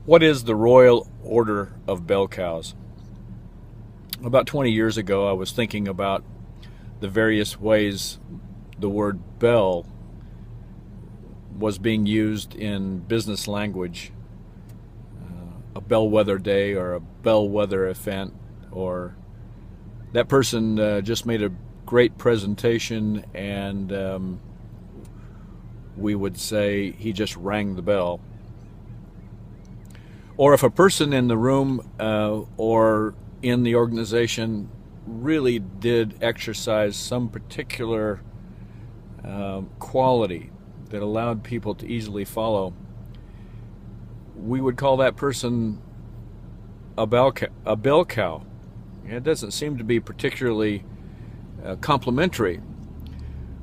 What is the Royal Order of Bell Cows? About 20 years ago, I was thinking about the various ways the word bell was being used in business language. A bellwether day or a bellwether event, or that person just made a great presentation, and we would say he just rang the bell. Or if a person in the room or in the organization really did exercise some particular quality that allowed people to easily follow, we would call that person a bell cow. It doesn't seem to be particularly complimentary.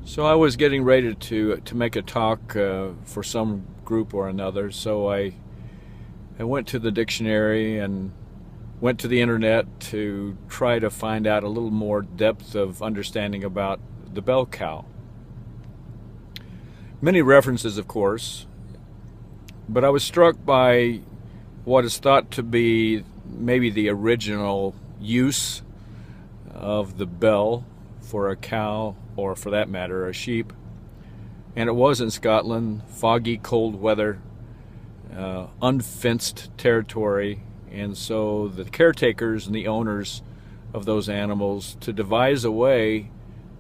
So I was getting ready to make a talk for some group or another, so I went to the dictionary and went to the internet to try to find out a little more depth of understanding about the bell cow. Many references, of course, but I was struck by what is thought to be maybe the original use of the bell for a cow, or for that matter, a sheep. And it was in Scotland, foggy, cold weather, unfenced territory, and so the caretakers and the owners of those animals, to devise a way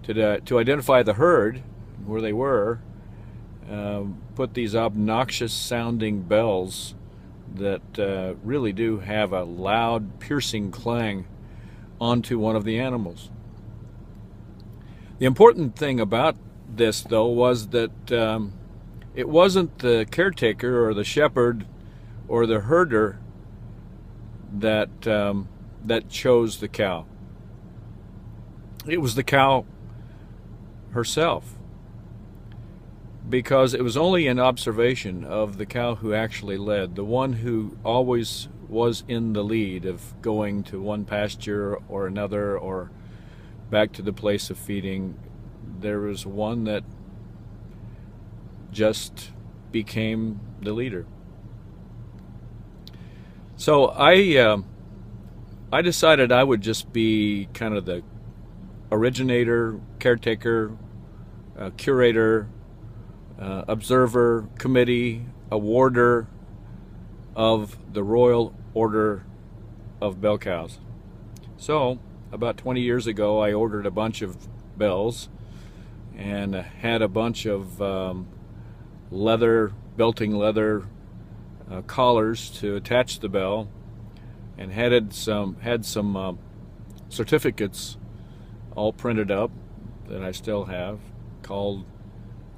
to identify the herd where they were, put these obnoxious sounding bells that really do have a loud, piercing clang onto one of the animals. The important thing about this, though, was that it wasn't the caretaker or the shepherd or the herder that chose the cow. It was the cow herself, because it was only an observation of the cow who actually led, the one who always was in the lead of going to one pasture or another or back to the place of feeding. There was one that just became the leader. So I decided I would just be kind of the originator, caretaker, curator, observer, committee, awarder of the Royal Order of Bell Cows. So about 20 years ago, I ordered a bunch of bells and had a bunch of belting leather collars to attach the bell, and had some certificates all printed up that I still have, called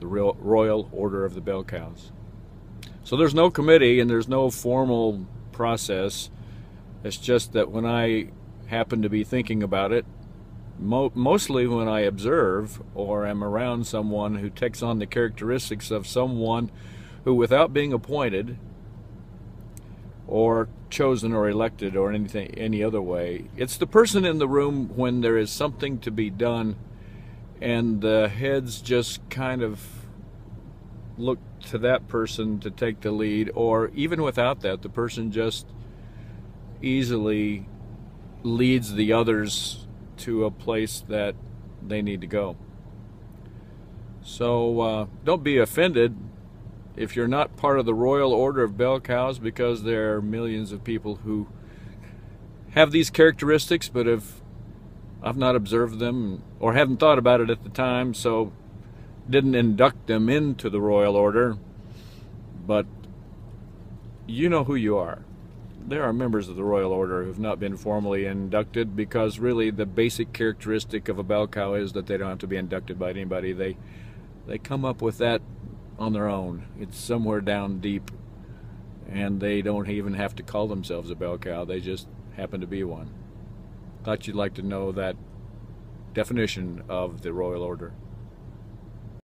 the Royal Order of the Bell Cows. So there's no committee and there's no formal process. It's just that when I happen to be thinking about it, mostly when I observe or am around someone who takes on the characteristics of someone who, without being appointed or chosen or elected or any other way, it's the person in the room when there is something to be done and the heads just kind of look to that person to take the lead, or even without that, the person just easily leads the others to a place that they need to go. So don't be offended if you're not part of the Royal Order of Bell Cows, because there are millions of people who have these characteristics, but I've not observed them or haven't thought about it at the time, so didn't induct them into the Royal Order. But you know who you are. There are members of the Royal Order who have not been formally inducted, because really the basic characteristic of a bell cow is that they don't have to be inducted by anybody. They come up with that on their own. It's somewhere down deep, and they don't even have to call themselves a bell cow. They just happen to be one. Thought you'd like to know that definition of the Royal Order.